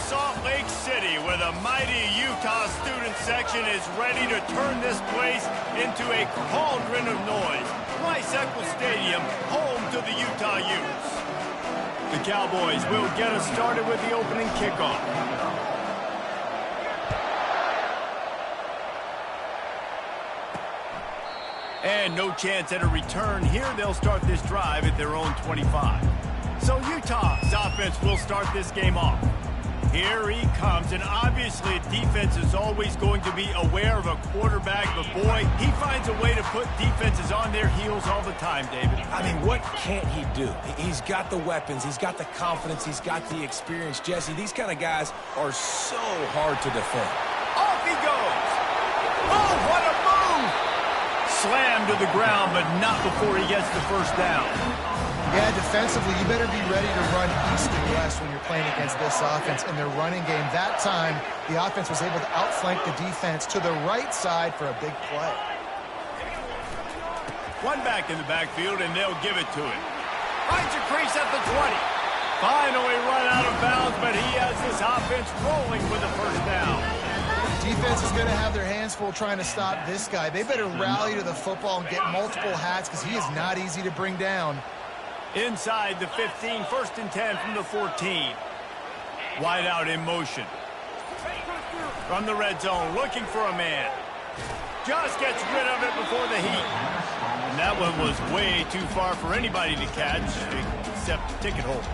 Salt Lake City, where the mighty Utah student section is ready to turn this place into a cauldron of noise. Rice-Eccles Stadium, home to the Utah Utes. The Cowboys will get us started with the opening kickoff. And no chance at a return. Here they'll start this drive at their own 25. So Utah's offense will start this game off. Here he comes, and obviously defense is always going to be aware of a quarterback, but boy, he finds a way to put defenses on their heels all the time, David. I mean, what can't he do? He's got the weapons, he's got the confidence, he's got the experience. Jesse, these kind of guys are so hard to defend. Off he goes! Oh, what a move! Slammed to the ground, but not before he gets the first down. Yeah, defensively, you better be ready to run east and west when you're playing against this offense in their running game. That time, the offense was able to outflank the defense to the right side for a big play. One back in the backfield, and they'll give it to him. Finds a crease at the 20. Finally run out of bounds, but he has this offense rolling with a first down. Defense is going to have their hands full trying to stop this guy. They better rally to the football and get multiple hats because he is not easy to bring down. Inside the 15, 1st and 10 from the 14. Wide out in motion. From the red zone, looking for a man. Just gets rid of it before the heat. And that one was way too far for anybody to catch, except ticket holders.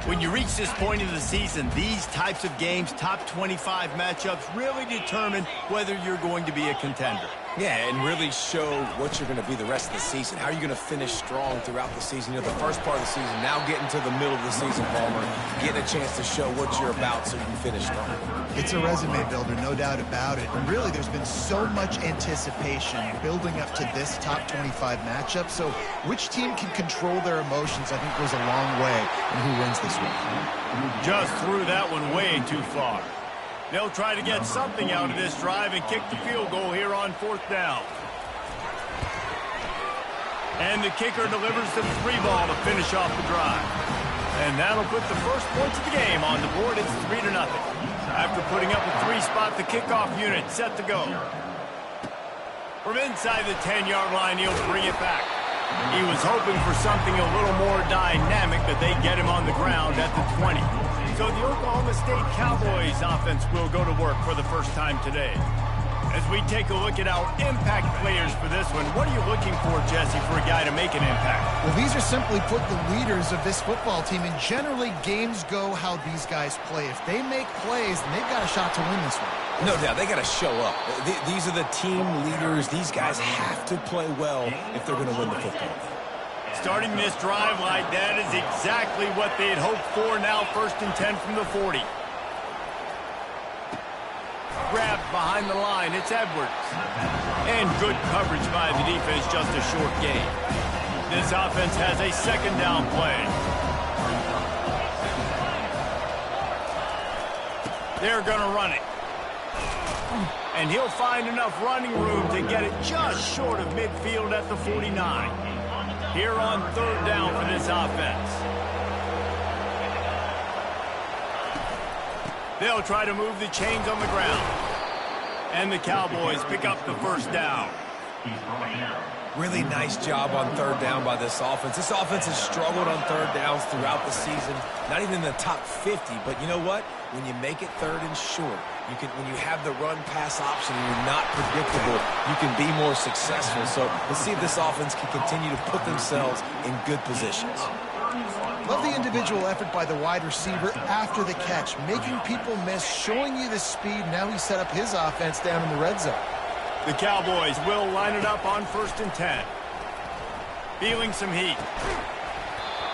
When you reach this point of the season, these types of games, top 25 matchups, really determine whether you're going to be a contender. Yeah, and really show what you're going to be the rest of the season. How are you going to finish strong throughout the season? You know, the first part of the season, now getting to the middle of the season, Palmer, getting a chance to show what you're about so you can finish strong. It's a resume builder, no doubt about it. And really, there's been so much anticipation building up to this top 25 matchup. So which team can control their emotions, I think, goes a long way in who wins this week. Just threw that one way too far. They'll try to get something out of this drive and kick the field goal here on 4th down. And the kicker delivers the 3 ball to finish off the drive. And that'll put the first points of the game on the board. It's 3-0. After putting up a 3-spot, the kickoff unit set to go. From inside the 10-yard line, he'll bring it back. He was hoping for something a little more dynamic, but they get him on the ground at the 20. So the Oklahoma State Cowboys offense will go to work for the first time today. As we take a look at our impact players for this one, what are you looking for, Jesse, for a guy to make an impact? Well, these are simply put the leaders of this football team, and generally games go how these guys play. If they make plays, then they've got a shot to win this one. No doubt, they got to show up. These are the team leaders. These guys have to play well if they're going to win the football game. Starting this drive like that is exactly what they had hoped for. Now 1st and 10 from the 40. Grabbed behind the line, it's Edwards. And good coverage by the defense, just a short gain. This offense has a 2nd down play. They're going to run it. And he'll find enough running room to get it just short of midfield at the 49. Here on 3rd down for this offense. They'll try to move the chains on the ground. And the Cowboys pick up the 1st down. Really nice job on 3rd down by this offense. This offense has struggled on 3rd downs throughout the season. Not even in the top 50, but you know what? When you make it 3rd and short, when you have the run-pass option and you're not predictable, you can be more successful. So let's see if this offense can continue to put themselves in good positions. Love the individual effort by the wide receiver after the catch, making people miss, showing you the speed. Now he set up his offense down in the red zone. The Cowboys will line it up on 1st and 10. Feeling some heat.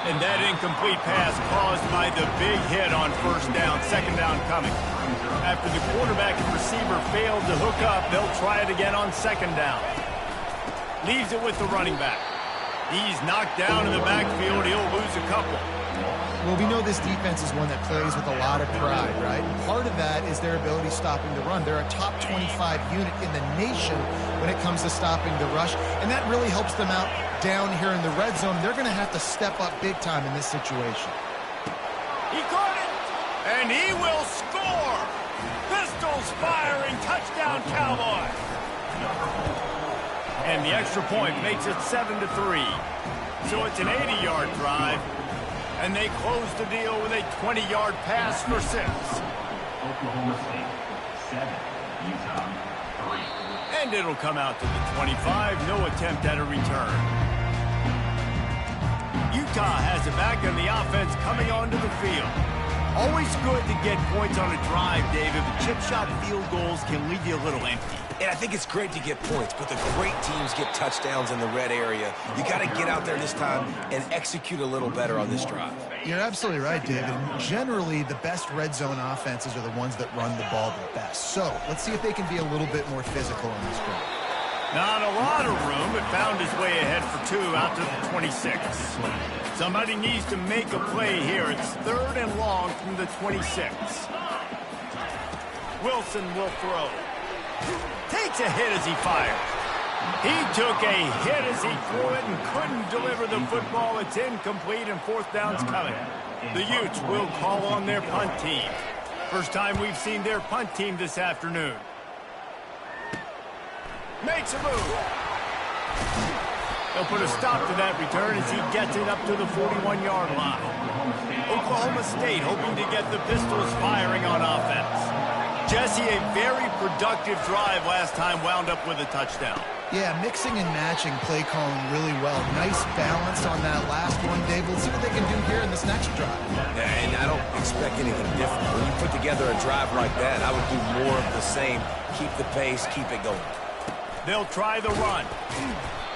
And that incomplete pass caused by the big hit on 1st down, 2nd down coming. After the quarterback and receiver failed to hook up, they'll try it again on 2nd down. Leaves it with the running back. He's knocked down in the backfield. He'll lose a couple. Well, we know this defense is one that plays with a lot of pride, right? And part of that is their ability stopping the run. They're a top 25 unit in the nation when it comes to stopping the rush, and that really helps them out down here in the red zone. They're going to have to step up big time in this situation. He caught it, and and he will score! Pistols firing, touchdown Cowboys! And the extra point makes it 7-3. So it's an 80-yard drive, and they close the deal with a 20-yard pass for 6. Oklahoma State, 7, Utah, 3. And it'll come out to the 25, no attempt at a return. Utah has it back on the offense coming onto the field. Always good to get points on a drive, David, but chip shot field goals can leave you a little empty. And I think it's great to get points, but the great teams get touchdowns in the red area. You got to get out there this time and execute a little better on this drive. You're absolutely right, David. And generally, the best red zone offenses are the ones that run the ball the best. So let's see if they can be a little bit more physical in this drive. Not a lot of room, but found his way ahead for 2 out to the 26. Somebody needs to make a play here. It's 3rd and long from the 26. Wilson will throw. Takes a hit as he fires. He took a hit as he threw it and couldn't deliver the football. It's incomplete and 4th down's coming. The Utes will call on their punt team. First time we've seen their punt team this afternoon. Makes a move. They'll put a stop to that return as he gets it up to the 41-yard line. Oklahoma State hoping to get the Pistols firing on offense. Jesse, a very productive drive last time, wound up with a touchdown. Yeah, mixing and matching play calling really well. Nice balance on that last one, Dave. Let's see what they can do here in this next drive. And I don't expect anything different. When you put together a drive like that, I would do more of the same. Keep the pace, keep it going. They'll try the run.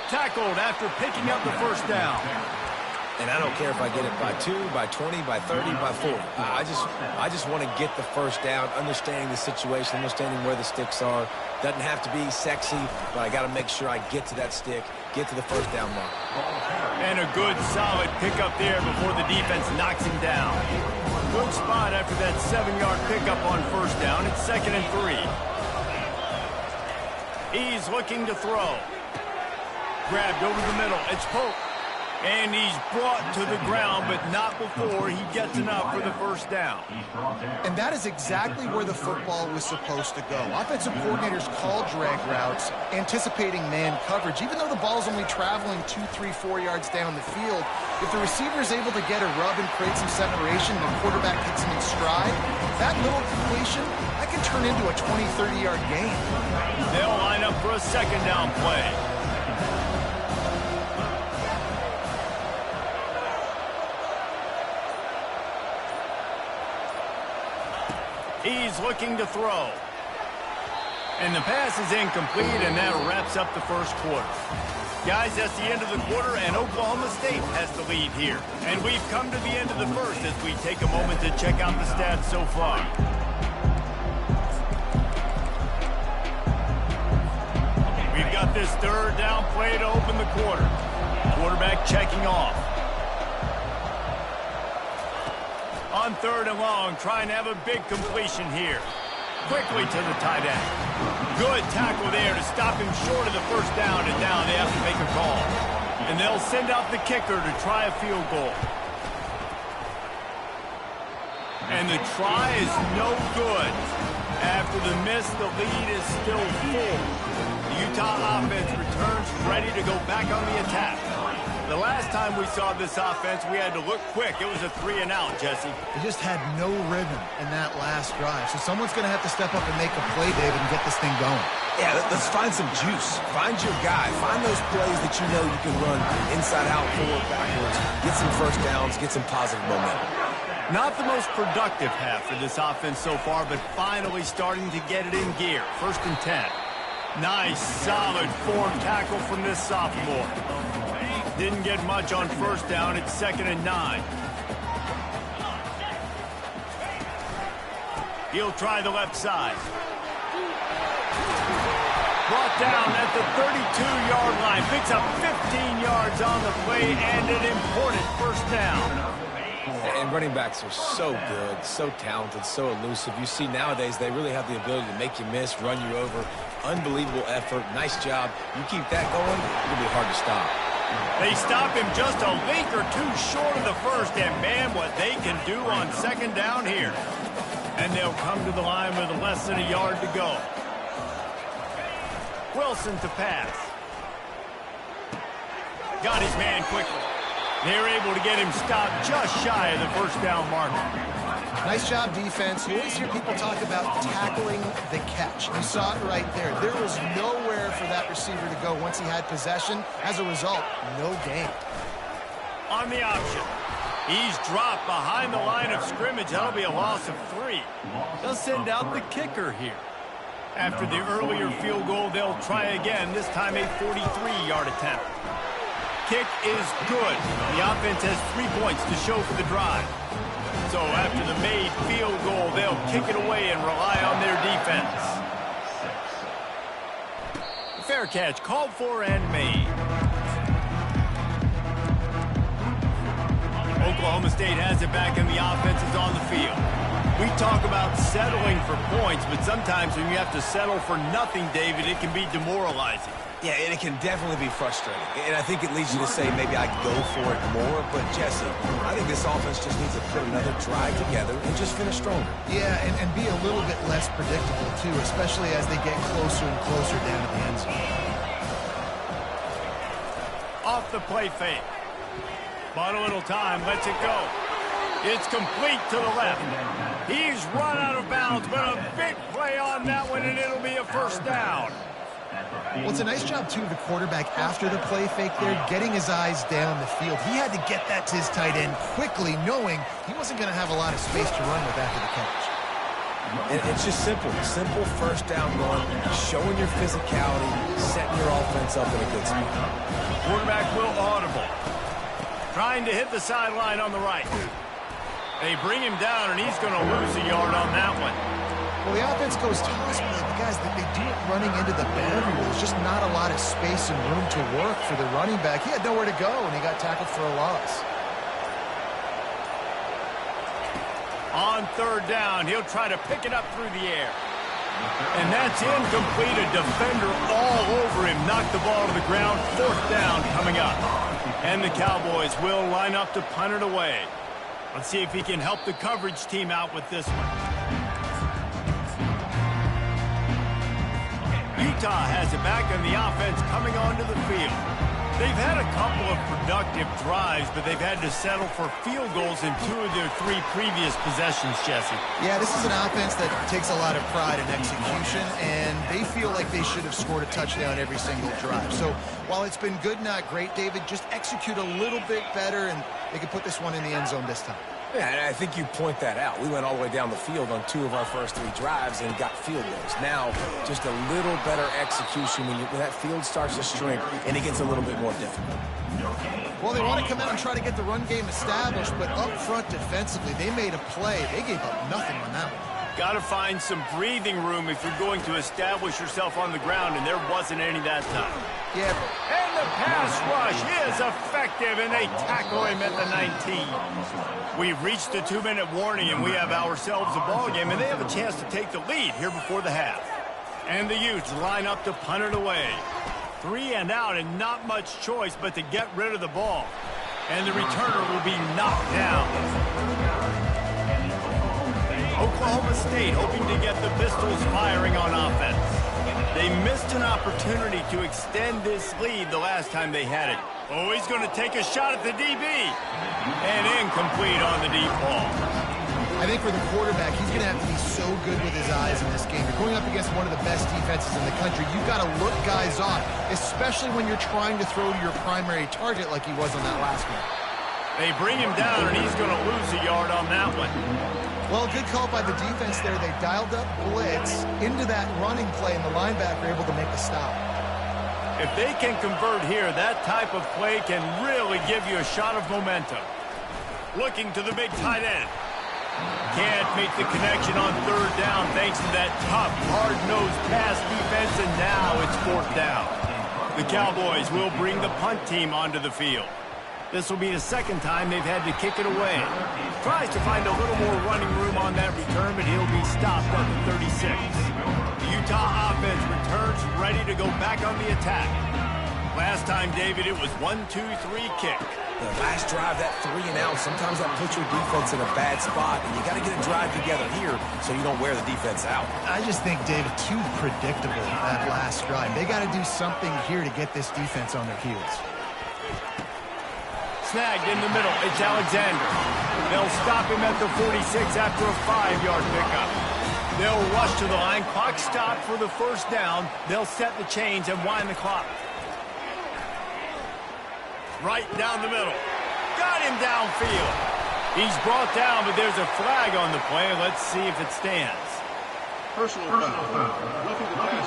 Tackled after picking up the first down. And I don't care if I get it by 2, by 20, by 30, by 40. I just want to get the first down, understanding the situation, understanding where the sticks are. Doesn't have to be sexy, but I got to make sure I get to that stick, get to the first down mark. And a good, solid pickup there before the defense knocks him down. Good spot after that 7-yard pickup on first down. It's 2nd and 3. He's looking to throw. Grabbed over the middle. It's Pope. And he's brought to the ground, but not before he gets enough for the first down. And that is exactly where the football was supposed to go. Offensive coordinators call drag routes, anticipating man coverage. Even though the ball's only traveling 2, 3, 4 yards down the field, if the receiver is able to get a rub and create some separation and the quarterback hits him in stride, that little completion, that can turn into a 20, 30-yard gain. They'll line up for a 2nd down play. He's looking to throw. And the pass is incomplete, and that wraps up the first quarter. Guys, that's the end of the quarter, and Oklahoma State has the lead here. And we've come to the end of the first as we take a moment to check out the stats so far. We've got this 3rd down play to open the quarter. Quarterback checking off. On 3rd and long, trying to have a big completion here. Quickly to the tight end. Good tackle there to stop him short of the first down, and now they have to make a call. And they'll send out the kicker to try a field goal. And the try is no good. After the miss, the lead is still full. The Utah offense returns ready to go back on the attack. The last time we saw this offense, we had to look quick. It was a 3-and-out, Jesse. They just had no rhythm in that last drive. So someone's going to have to step up and make a play, David, and get this thing going. Yeah, let's find some juice. Find your guy. Find those plays that you know you can run inside out, forward, backwards. Get some first downs. Get some positive momentum. Not the most productive half for this offense so far, but finally starting to get it in gear. 1st and 10. Nice, solid form tackle from this sophomore. Didn't get much on first down. It's 2nd and 9. He'll try the left side. Brought down at the 32-yard line. Picks up 15 yards on the play and an important first down. And running backs are so good, so talented, so elusive. You see nowadays they really have the ability to make you miss, run you over. Unbelievable effort. Nice job. You keep that going, it'll be hard to stop. They stop him just a link or two short of the first, and man, what they can do on 2nd down here. And they'll come to the line with less than a yard to go. Wilson to pass. Got his man quickly. They're able to get him stopped just shy of the first down marker. Nice job, defense. You always hear people talk about tackling the catch. You saw it right there. There was nowhere for that receiver to go once he had possession. As a result, no gain. On the option. He's dropped behind the line of scrimmage. That'll be a loss of 3. They'll send out the kicker here. After the earlier field goal, they'll try again, this time a 43-yard attempt. Kick is good. The offense has 3 points to show for the drive. So after the made field goal, they'll kick it away and rely on their defense. Fair catch called for and made. Oklahoma State has it back and the offense is on the field. We talk about settling for points, but sometimes when you have to settle for nothing, David, it can be demoralizing. Yeah, and it can definitely be frustrating. And I think it leads you to say maybe I go for it more. But, Jesse, I think this offense just needs to put another drive together and just finish stronger. Yeah, and be a little bit less predictable, too, especially as they get closer and closer down to the end zone. Off the play fake. Bought a little time, lets it go. It's complete to the left. He's run out of bounds, but a big play on that one, and it'll be a first down. Well, it's a nice job, too, of the quarterback after the play fake there, getting his eyes down the field. He had to get that to his tight end quickly, knowing he wasn't going to have a lot of space to run with after the catch. It's just simple. Simple first down run, showing your physicality, setting your offense up in a good spot. Quarterback will audible. Trying to hit the sideline on the right. They bring him down, and he's going to lose a yard on that one. Well, the offense goes toss play, but guys, they do it running into the boundary. There's just not a lot of space and room to work for the running back. He had nowhere to go, and he got tackled for a loss. On third down, he'll try to pick it up through the air. And that's incomplete. A defender all over him. Knocked the ball to the ground. Fourth down coming up. And the Cowboys will line up to punt it away. Let's see if he can help the coverage team out with this one. Utah has it back, and the offense coming onto the field. They've had a couple of productive drives, but they've had to settle for field goals in 2 of their 3 previous possessions, Jesse. Yeah, this is an offense that takes a lot of pride in execution, and they feel like they should have scored a touchdown every single drive. So while it's been good, not great, David, just execute a little bit better, and they can put this one in the end zone this time. Yeah, and I think you point that out. We went all the way down the field on 2 of our first 3 drives and got field goals. Now, just a little better execution when that field starts to shrink and it gets a little bit more difficult. Well, they want to come out and try to get the run game established, but up front defensively, they made a play. They gave up nothing on that one. Got to find some breathing room if you're going to establish yourself on the ground, and there wasn't any that time. Yeah. And the pass rush is effective, and they tackle him at the 19. We've reached the 2-minute warning, and we have ourselves a ball game, and they have a chance to take the lead here before the half. And the Utes line up to punt it away. 3 and out, and not much choice but to get rid of the ball. And the returner will be knocked down. Oklahoma State hoping to get the Pistols firing on offense. They missed an opportunity to extend this lead the last time they had it. Oh, he's going to take a shot at the DB. And incomplete on the deep ball. I think for the quarterback, he's going to have to be so good with his eyes in this game. You're going up against one of the best defenses in the country. You've got to look guys off, especially when you're trying to throw to your primary target like he was on that last one. They bring him down, and he's going to lose a yard on that one. Well, good call by the defense there. They dialed up blitz into that running play, and the linebacker able to make the stop. If they can convert here, that type of play can really give you a shot of momentum. Looking to the big tight end. Can't make the connection on third down thanks to that tough, hard-nosed pass defense, and now it's fourth down. The Cowboys will bring the punt team onto the field. This will be the second time they've had to kick it away. Tries to find a little more running room on that return, but he'll be stopped at the 36. The Utah offense returns ready to go back on the attack. Last time, David, it was 1-2-3 kick. The last drive, that 3 and out, sometimes that puts your defense in a bad spot, and you got to get a drive together here so you don't wear the defense out. I just think, David, too predictable that last drive. They got to do something here to get this defense on their heels. Snagged in the middle. It's Alexander. They'll stop him at the 46 after a 5-yard pickup. They'll rush to the line. Clock stopped for the first down. They'll set the chains and wind the clock. Right down the middle. Got him downfield. He's brought down, but there's a flag on the play. Let's see if it stands. Personal foul. Roughing the pass.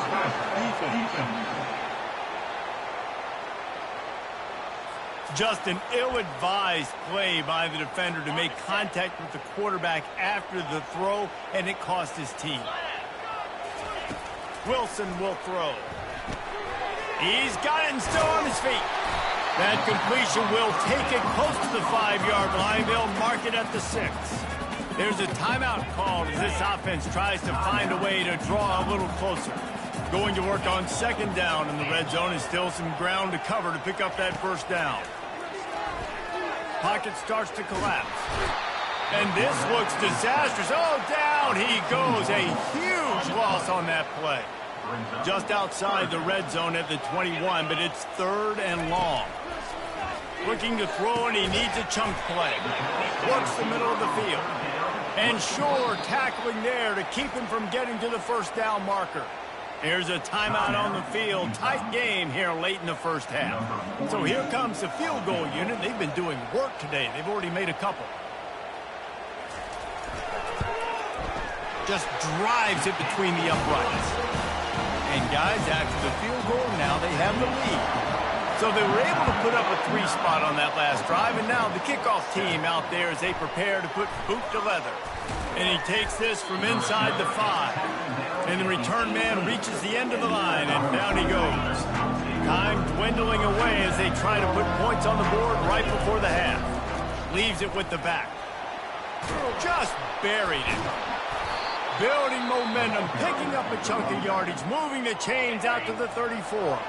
Defense. Just an ill-advised play by the defender to make contact with the quarterback after the throw, and it cost his team. Wilson will throw. He's got it and still on his feet. That completion will take it close to the 5-yard line. They'll mark it at the 6. There's a timeout called as this offense tries to find a way to draw a little closer. Going to work on second down, and the red zone is still some ground to cover to pick up that first down. Pocket starts to collapse. And this looks disastrous. Oh, down he goes. A huge loss on that play. Just outside the red zone at the 21, but it's 3rd and long. Looking to throw, and he needs a chunk play. Works the middle of the field. And Shore tackling there to keep him from getting to the first down marker. Here's a timeout on the field. Tight game here late in the first half. So here comes the field goal unit. They've been doing work today. They've already made a couple. Just drives it between the uprights. And guys, after the field goal, now they have the lead. So they were able to put up a 3 spot on that last drive, and now the kickoff team out there as they prepare to put boot to leather. And he takes this from inside the 5. And the return man reaches the end of the line, and down he goes. Time dwindling away as they try to put points on the board right before the half. Leaves it with the back. Just buried it. Building momentum, picking up a chunk of yardage, moving the chains out to the 34.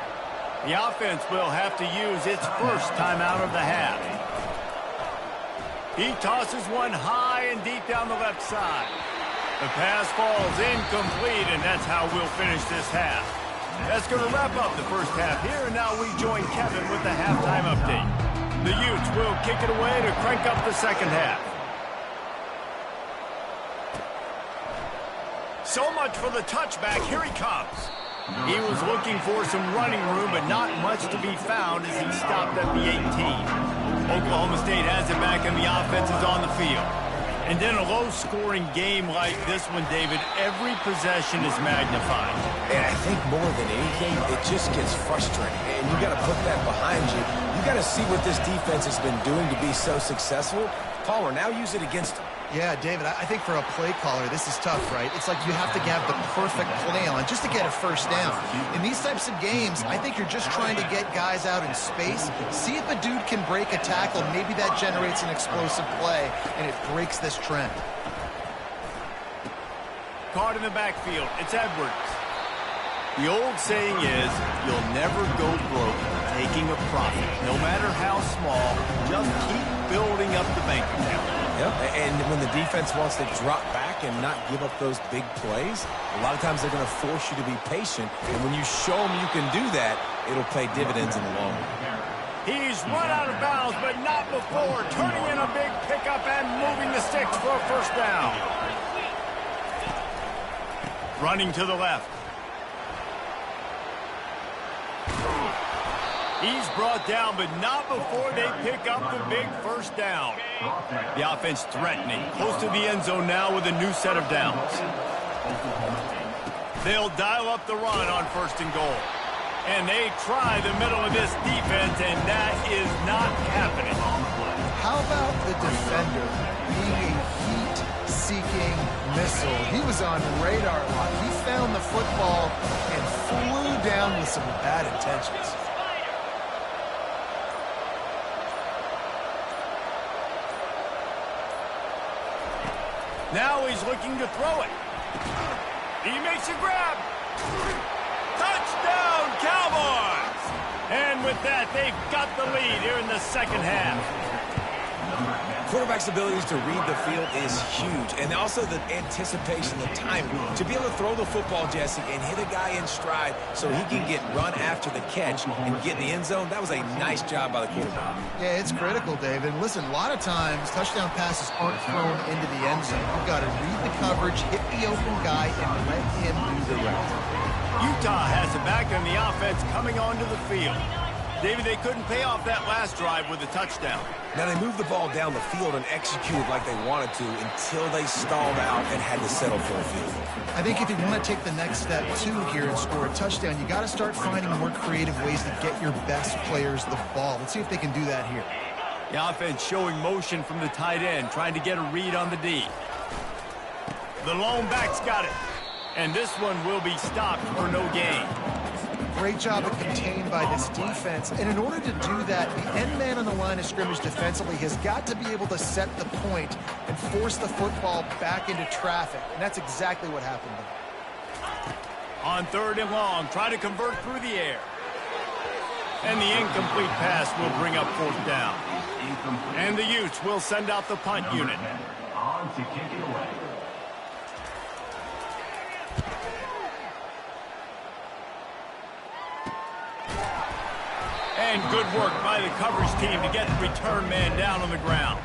The offense will have to use its first timeout of the half. He tosses one high and deep down the left side. The pass falls incomplete, and that's how we'll finish this half. That's going to wrap up the first half here, and now we join Kevin with the halftime update. The Utes will kick it away to crank up the second half. So much for the touchback. Here he comes. He was looking for some running room, but not much to be found as he stopped at the 18. Oklahoma State has it back, and the offense is on the field. And in a low-scoring game like this one, David, every possession is magnified. And I think more than anything, it just gets frustrating. And you got to put that behind you. You got to see what this defense has been doing to be so successful. Caller, now use it against them. Yeah, David, I think for a play caller, this is tough, right? It's like you have to have the perfect play on just to get a first down. In these types of games, I think you're just trying to get guys out in space, see if a dude can break a tackle. Maybe that generates an explosive play, and it breaks this trend. Caught in the backfield. It's Edwards. The old saying is, you'll never go broke taking a profit. No matter how small, just keep building up the bank account. Yep. And when the defense wants to drop back and not give up those big plays, a lot of times they're going to force you to be patient. And when you show them you can do that, it'll pay dividends in the long run. He's run out of bounds, but not before. Turning in a big pickup and moving the sticks for a first down. Running to the left. He's brought down, but not before they pick up the big first down. The offense threatening, close to the end zone now with a new set of downs. They'll dial up the run on 1st and goal. And they try the middle of this defense, and that is not happening. How about the defender being a heat-seeking missile? He was on radar lock. He found the football and flew down with some bad intentions. Now he's looking to throw it. He makes a grab. Touchdown, Cowboys! And with that, they've got the lead here in the second half. Quarterback's abilities to read the field is huge, and also the anticipation, the timing. To be able to throw the football, Jesse, and hit a guy in stride so he can get run after the catch and get in the end zone, that was a nice job by the quarterback. Yeah, it's critical, David. Listen, a lot of times, touchdown passes aren't thrown into the end zone. You've got to read the coverage, hit the open guy, and let him do the rest. Utah has it back on the offense coming onto the field. David, they couldn't pay off that last drive with a touchdown. Now, they moved the ball down the field and executed like they wanted to until they stalled out and had to settle for a field goal. I think if you want to take the next step, too, here and score a touchdown, you got to start finding more creative ways to get your best players the ball. Let's see if they can do that here. The offense showing motion from the tight end, trying to get a read on the D. The lone back's got it. And this one will be stopped for no gain. Great job of contained by this defense. And in order to do that, the end man on the line of scrimmage defensively has got to be able to set the point and force the football back into traffic. And that's exactly what happened there. On 3rd and long, try to convert through the air. And the incomplete pass will bring up 4th down. And the Utes will send out the punt unit. On to kick it away. And good work by the coverage team to get the return man down on the ground.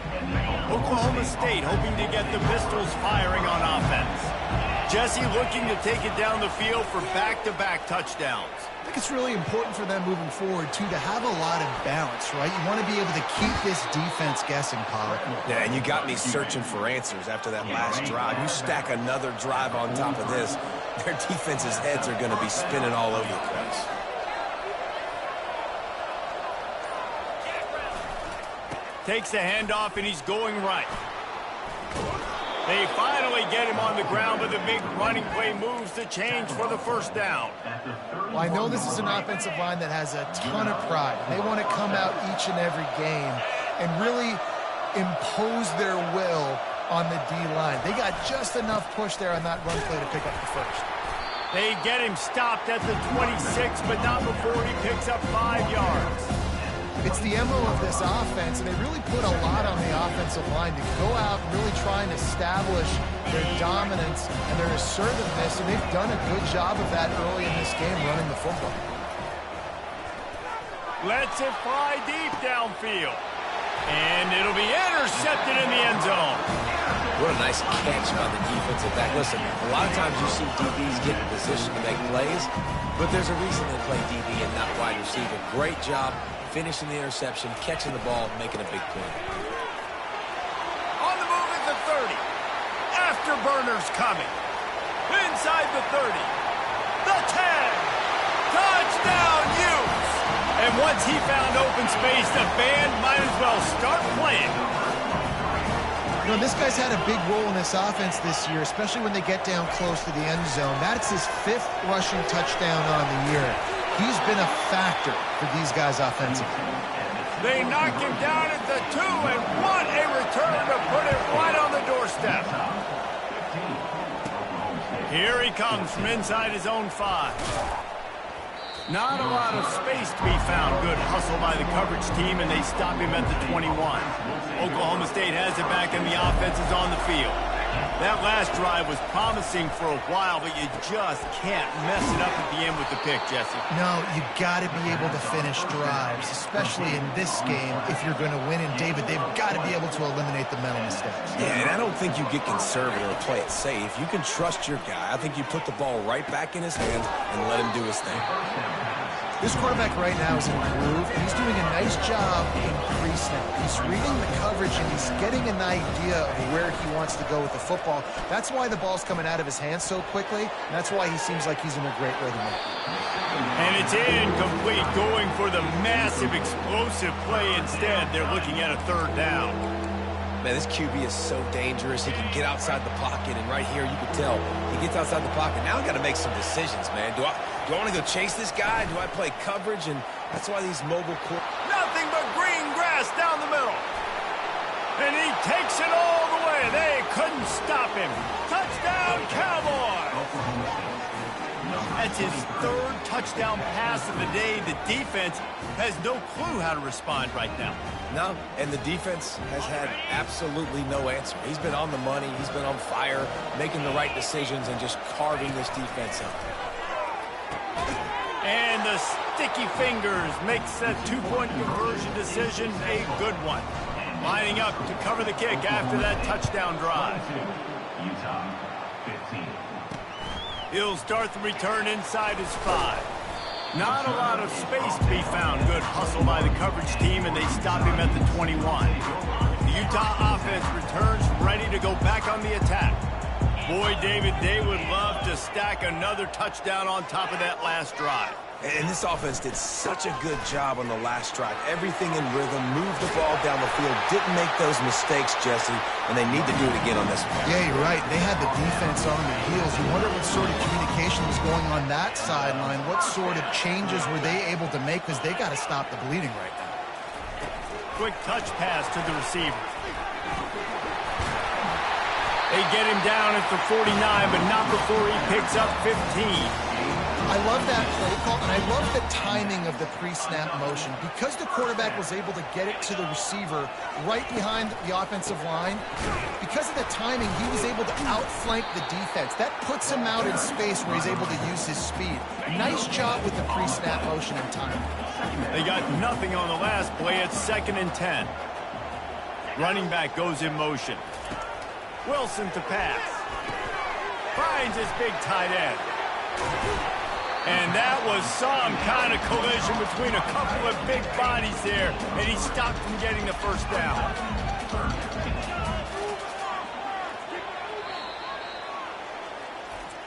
Oklahoma State hoping to get the Pistols firing on offense. Jesse looking to take it down the field for back-to-back touchdowns. I think it's really important for them moving forward, too, to have a lot of balance, right? You want to be able to keep this defense guessing, Pollard. Yeah, and you got me searching for answers after that last drive. You stack another drive on top of this, their defense's heads are going to be spinning all over the place. Takes the handoff, and he's going right. They finally get him on the ground, but the big running play moves the change for the 1st down. Well, I know this is an offensive line that has a ton of pride. They want to come out each and every game and really impose their will on the D-line. They got just enough push there on that run play to pick up the 1st. They get him stopped at the 26, but not before he picks up 5 yards. It's the MO of this offense, and they really put a lot on the offensive line to go out and really try and establish their dominance and their assertiveness, and they've done a good job of that early in this game running the football. Lets it fly deep downfield. And it'll be intercepted in the end zone. What a nice catch by the defensive back. Listen, a lot of times you see DBs get in position to make plays, but there's a reason they play DB and not wide receiver. Great job finishing the interception, catching the ball, making a big play. On the move at the 30. Afterburners coming. Inside the 30. The 10. Touchdown, Utes. And once he found open space, the band might as well start playing. You know, this guy's had a big role in this offense this year, especially when they get down close to the end zone. That's his 5th rushing touchdown on the year. He's been a factor for these guys offensively. They knock him down at the 2, and what a return to put it right on the doorstep. Here he comes from inside his own 5. Not a lot of space to be found. Good hustle by the coverage team, and they stop him at the 21. Oklahoma State has it back, and the offense is on the field. That last drive was promising for a while, but you just can't mess it up at the end with the pick, Jesse. No, you got to be able to finish drives, especially in this game if you're going to win. And, David, they've got to be able to eliminate the mental mistakes. Yeah, and I don't think you get conservative or play it safe. You can trust your guy. I think you put the ball right back in his hands and let him do his thing. This quarterback right now is in a groove, and he's doing a nice job in pre-snap. He's reading the coverage, and he's getting an idea of where he wants to go with the football. That's why the ball's coming out of his hands so quickly, and that's why he seems like he's in a great rhythm. And it's incomplete, going for the massive explosive play instead. They're looking at a 3rd down. Man, this QB is so dangerous. He can get outside the pocket, and right here you can tell he gets outside the pocket. Now I've got to make some decisions, man. Do I want to go chase this guy? Do I play coverage? And that's why these mobile nothing but green grass down the middle. And he takes it all the way. They couldn't stop him. Touchdown, Cowboys. At It's his third touchdown pass of the day. The defense has no clue how to respond right now. No, and the defense has had absolutely no answer. He's been on the money. He's been on fire, making the right decisions and just carving this defense up. And the sticky fingers makes that two-point conversion decision a good one. Lining up to cover the kick after that touchdown drive. Utah, 15. He'll start the return inside his 5. Not a lot of space to be found. Good hustle by the coverage team, and they stop him at the 21. The Utah offense returns ready to go back on the attack. Boy, David, they would love to stack another touchdown on top of that last drive. And this offense did such a good job on the last drive. Everything in rhythm, moved the ball down the field, didn't make those mistakes, Jesse, and they need to do it again on this one. Yeah, you're right. They had the defense on their heels. You wonder what sort of communication was going on that sideline. What sort of changes were they able to make, because they got to stop the bleeding right now. Quick touch pass to the receiver. They get him down at the 49, but not before he picks up 15. I love that play call, and I love the timing of the pre-snap motion. Because the quarterback was able to get it to the receiver right behind the offensive line, because of the timing, he was able to outflank the defense. That puts him out in space where he's able to use his speed. Nice job with the pre-snap motion and timing. They got nothing on the last play. It's 2nd and 10. Running back goes in motion. Wilson to pass. Finds his big tight end. And that was some kind of collision between a couple of big bodies there, and he stopped from getting the first down.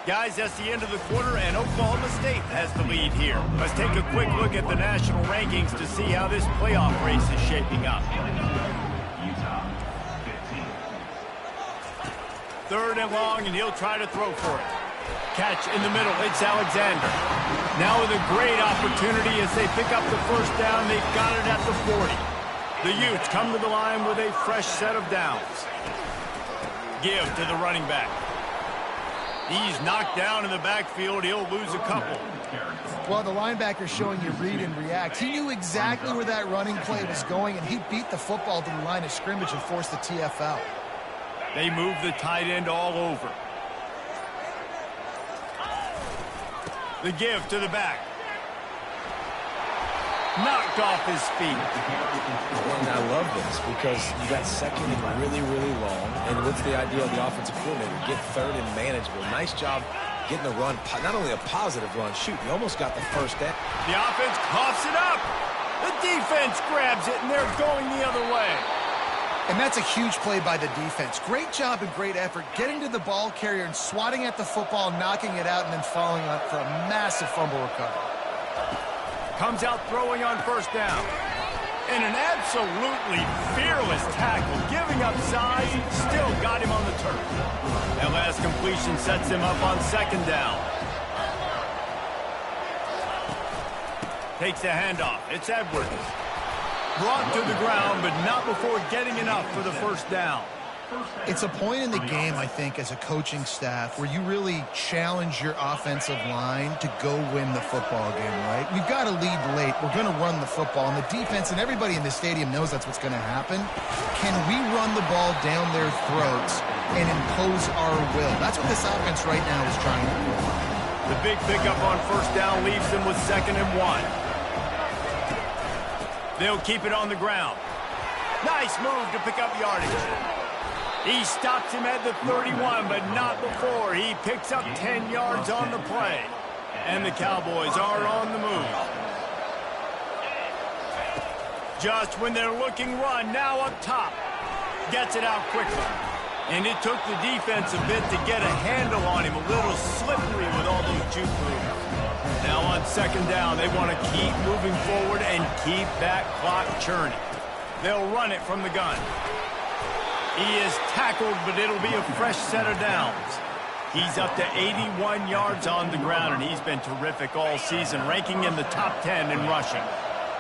Guys, that's the end of the quarter, and Oklahoma State has the lead here. Let's take a quick look at the national rankings to see how this playoff race is shaping up. Utah, 15. 3rd and long, and he'll try to throw for it. Catch in the middle. It's Alexander. Now with a great opportunity as they pick up the first down. They've got it at the 40. The Utes come to the line with a fresh set of downs. Give to the running back. He's knocked down in the backfield. He'll lose a couple. Well, the linebacker's showing you read and react. He knew exactly where that running play was going, and he beat the football to the line of scrimmage and forced the TFL. They move the tight end all over. The give to the back. Knocked off his feet. And I love this because you got 2nd and really, really long. And what's the idea of the offensive coordinator? Get 3rd and manageable. Nice job getting a run, not only a positive run. Shoot, you almost got the first down. The offense coughs it up. The defense grabs it, and they're going the other way. And that's a huge play by the defense. Great job and great effort getting to the ball carrier and swatting at the football, knocking it out, and then following up for a massive fumble recovery. Comes out throwing on first down. And an absolutely fearless tackle, giving up size, still got him on the turf. That last completion sets him up on 2nd down. Takes a handoff. It's Edwards. Brought to the ground, but not before getting enough for the first down. It's a point in the game, I think, as a coaching staff where you really challenge your offensive line to go win the football game, right? We've got to lead late. We're going to run the football, and the defense and everybody in the stadium knows that's what's going to happen. Can we run the ball down their throats and impose our will? That's what this offense right now is trying to do. The big pickup on first down leaves them with 2nd and 1. They'll keep it on the ground. Nice move to pick up yardage. He stops him at the 31, but not before. He picks up 10 yards on the play. And the Cowboys are on the move. Just when they're looking run, now up top. Gets it out quickly. And it took the defense a bit to get a handle on him. A little slippery with all those juke moves. Now on 2nd down, they want to keep moving forward and keep that clock churning. They'll run it from the gun. He is tackled, but it'll be a fresh set of downs. He's up to 81 yards on the ground, and he's been terrific all season, ranking in the top 10 in rushing.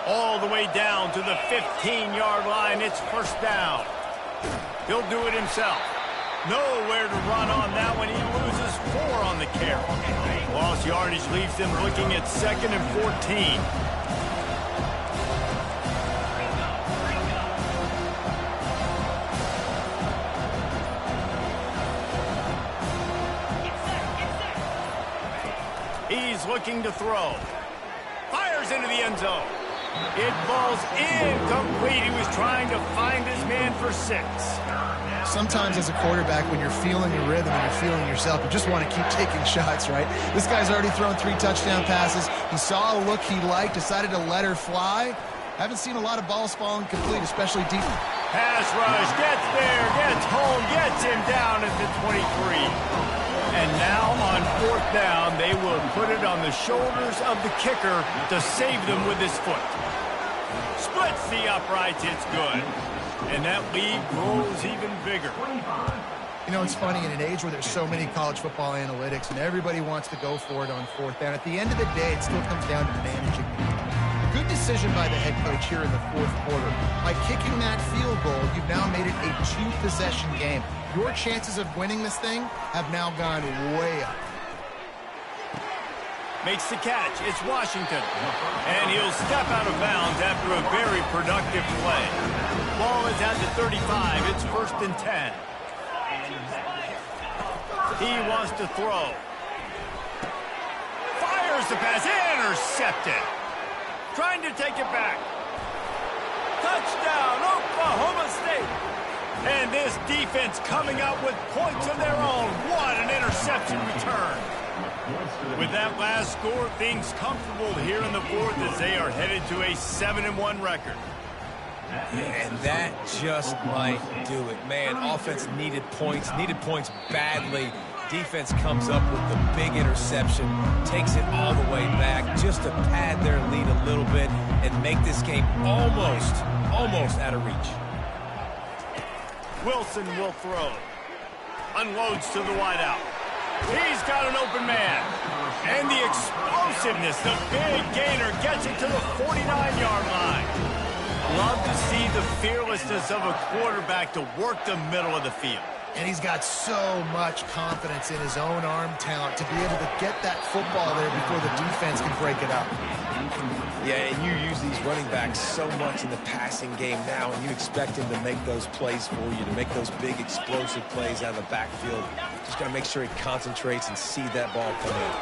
All the way down to the 15-yard line. It's first down. He'll do it himself. Nowhere to run on that one. He loses 4 on the the carry. Lost yardage leaves them looking at 2nd and 14. He's looking to throw. Fires into the end zone. It falls incomplete. He was trying to find his man for 6. Sometimes as a quarterback, when you're feeling a rhythm and you're feeling yourself, you just want to keep taking shots, right? This guy's already thrown 3 touchdown passes. He saw a look he liked, decided to let her fly. Haven't seen a lot of balls falling complete, especially deep. Pass rush, gets there, gets home, gets him down at the 23. And now on 4th down, they will put it on the shoulders of the kicker to save them with his foot. Splits the uprights, it's good. And that lead grows even bigger. You know, it's funny, in an age where there's so many college football analytics and everybody wants to go for it on 4th down, at the end of the day, it still comes down to managing. Good decision by the head coach here in the 4th quarter. By kicking that field goal, you've now made it a 2-possession game. Your chances of winning this thing have now gone way up. Makes the catch. It's Washington. And he'll step out of bounds after a very productive play. Ball is at the 35. It's 1st and 10. He wants to throw. Fires the pass. Intercepted. Trying to take it back. Touchdown, Oklahoma State. And this defense coming up with points of their own. What an interception return. With that last score, things comfortable here in the 4th as they are headed to a 7-1 record. And that just might do it. Man, offense needed points badly. Defense comes up with the big interception, takes it all the way back just to pad their lead a little bit and make this game almost out of reach. Wilson will throw. Unloads to the wideout. He's got an open man. And the explosiveness, the big gainer gets it to the 49-yard line. Love to see the fearlessness of a quarterback to work the middle of the field. And he's got so much confidence in his own arm talent to be able to get that football there before the defense can break it up. Yeah, and you use these running backs so much in the passing game now, and you expect him to make those plays for you, to make those big explosive plays out of the backfield. Just got to make sure he concentrates and see that ball come in.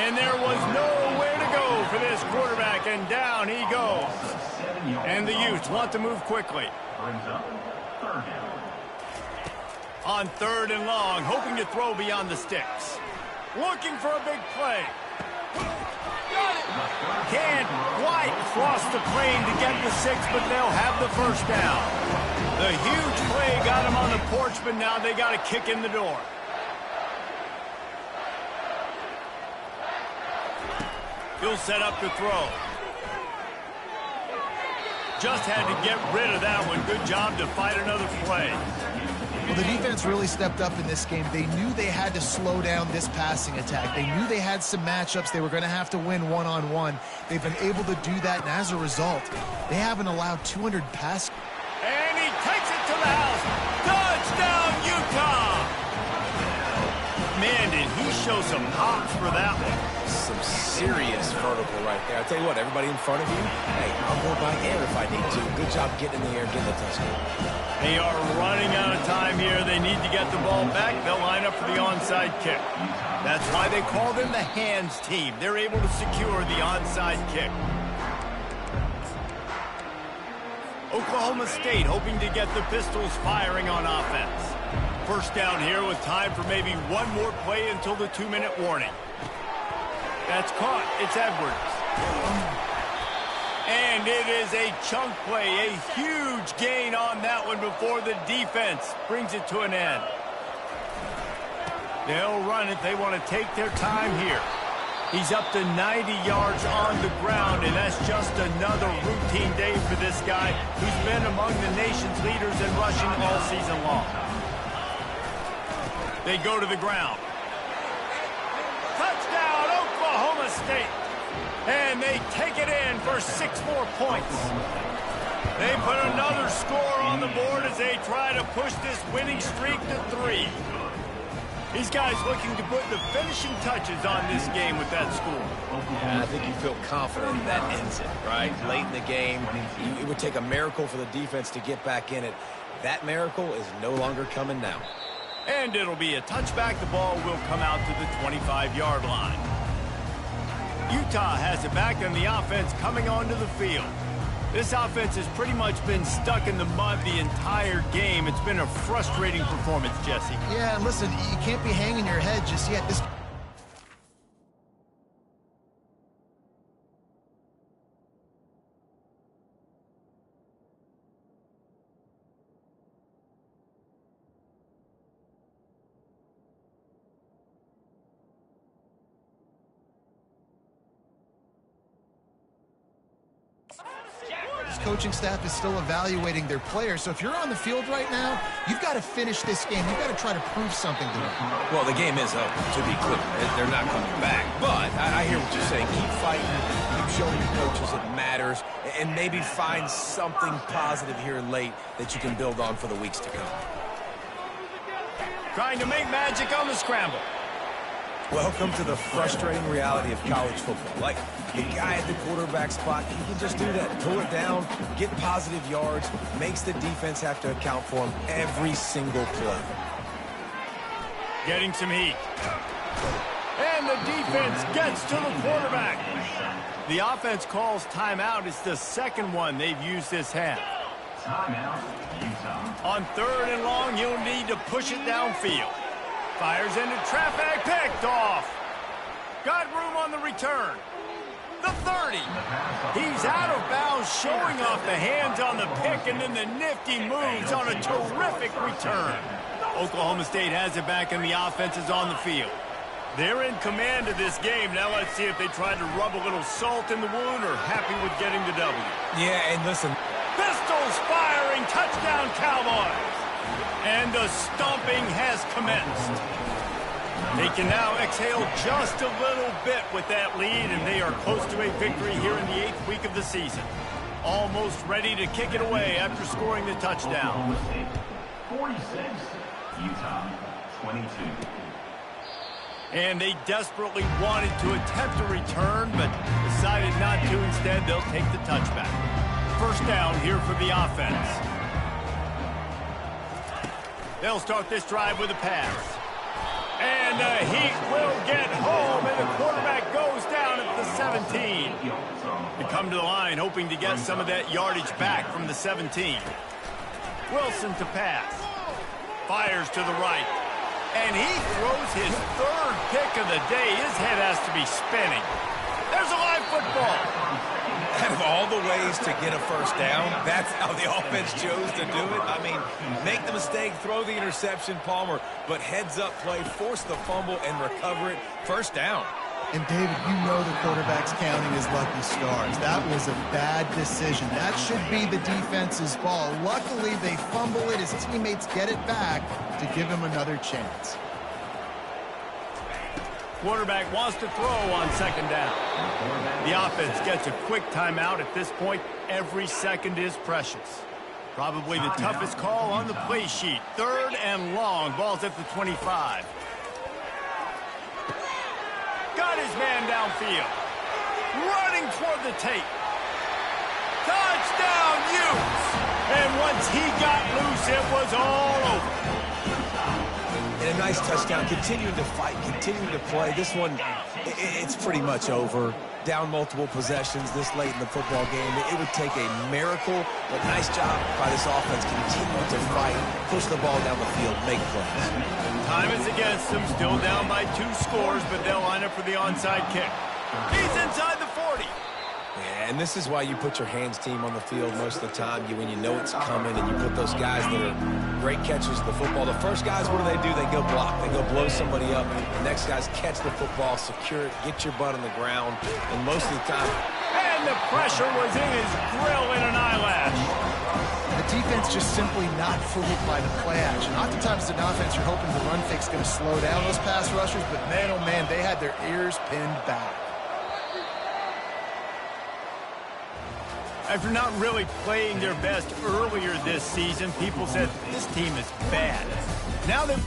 And there was nowhere to go for this quarterback, and down he goes. And the Utes want to move quickly. On 3rd and long, hoping to throw beyond the sticks. Looking for a big play. Can't quite cross the plane to get the 6, but they'll have the 1st down. The huge play got him on the porch, but now they got a kick in the door. He'll set up to throw. Just had to get rid of that one. Good job to fight another play. Well, the defense really stepped up in this game. They knew they had to slow down this passing attack. They knew they had some matchups they were going to have to win one-on-one. They've been able to do that, and as a result, they haven't allowed 200 passes. And he takes it to the house. Touchdown, Utah! Man, did he show some hops for that one. Some serious vertical right there. I'll tell you what, everybody in front of you, hey, I'll go by air if I need to. Good job getting in the air, getting the touchdown. They are running out of time here. They need to get the ball back. They'll line up for the onside kick. That's why they call them the hands team. They're able to secure the onside kick. Oklahoma State hoping to get the Pistols firing on offense. 1st down here with time for maybe one more play until the 2-minute warning. That's caught. It's Edwards. And it is a chunk play, a huge gain on that one before the defense brings it to an end. They'll run it. They want to take their time here. He's up to 90 yards on the ground, and that's just another routine day for this guy who's been among the nation's leaders in rushing all season long. They go to the ground. Touchdown, Oklahoma State. And they take it in for 6 more points. They put another score on the board as they try to push this winning streak to 3. These guys looking to put the finishing touches on this game with that score. Yeah, I think you feel confident that ends it, right? Late in the game, it would take a miracle for the defense to get back in it. That miracle is no longer coming now. And it'll be a touchback. The ball will come out to the 25-yard line. Utah has it back, and the offense coming onto the field. This offense has pretty much been stuck in the mud the entire game. It's been a frustrating performance, Jesse. Yeah, and listen, you can't be hanging your head just yet. This coaching staff is still evaluating their players. So if you're on the field right now, you've got to finish this game. You've got to try to prove something to them. Well, the game is over, to be clear. They're not coming back. But I hear what you're saying. Keep fighting. Keep showing your coaches it matters. And maybe find something positive here late that you can build on for the weeks to come. Trying to make magic on the scramble. Welcome to the frustrating reality of college football. Like, the guy at the quarterback spot, he can just do that. Pull it down, get positive yards, makes the defense have to account for him every single play. Getting some heat. And the defense gets to the quarterback. The offense calls timeout. It's the second one they've used this half. Timeout, Utah. On 3rd and long, you'll need to push it downfield. Fires into traffic, picked off. Got room on the return. The 30. He's out of bounds, showing off the hands on the pick, and then the nifty moves on a terrific return. Oklahoma State has it back, and the offense is on the field. They're in command of this game. Now let's see if they try to rub a little salt in the wound or happy with getting the W. Yeah, and listen. Pistols firing, touchdown Cowboys. And the stomping has commenced. They can now exhale just a little bit with that lead, and they are close to a victory here in the 8th week of the season. Almost ready to kick it away after scoring the touchdown. Oklahoma State, 46. Utah, 22. And they desperately wanted to attempt a return, but decided not to. Instead, they'll take the touchback. First down here for the offense. They'll start this drive with a pass. And the Heat will get home, and the quarterback goes down at the 17. They come to the line hoping to get some of that yardage back from the 17. Wilson to pass. Fires to the right. And he throws his 3rd pick of the day. His head has to be spinning. There's a live football. Out of all the ways to get a first down, that's how the offense chose to do it. I mean, make the mistake, throw the interception, Palmer, but heads-up play, force the fumble, and recover it. First down. And, David, you know the quarterback's counting his lucky stars. That was a bad decision. That should be the defense's ball. Luckily, they fumble it. His teammates get it back to give him another chance. Quarterback wants to throw on 2nd down. The offense gets a quick timeout. At this point, every second is precious. Probably the toughest call on the play sheet. 3rd and long. Ball's at the 25. Got his man downfield. Running toward the tape. Touchdown, Utes! And once he got loose, it was all over. And a nice touchdown, continuing to fight, continuing to play. This one, it's pretty much over. Down multiple possessions this late in the football game. It would take a miracle, but nice job by this offense. Continue to fight, push the ball down the field, make plays. Time is against them, still down by 2 scores, but they'll line up for the onside kick. He's inside the 40. Yeah, and this is why you put your hands team on the field most of the time. When you know it's coming, and you put those guys that are great catchers of the football. The first guys, what do? They go block. They go blow somebody up. The next guys catch the football, secure it, get your butt on the ground, and most of the time. And the pressure was in his grill in an eyelash. The defense just simply not fooled by the play action. Oftentimes, as an offense, you're hoping the run fake's going to slow down those pass rushers, but man, oh man, they had their ears pinned back. After not really playing their best earlier this season, people said this team is bad. Now they've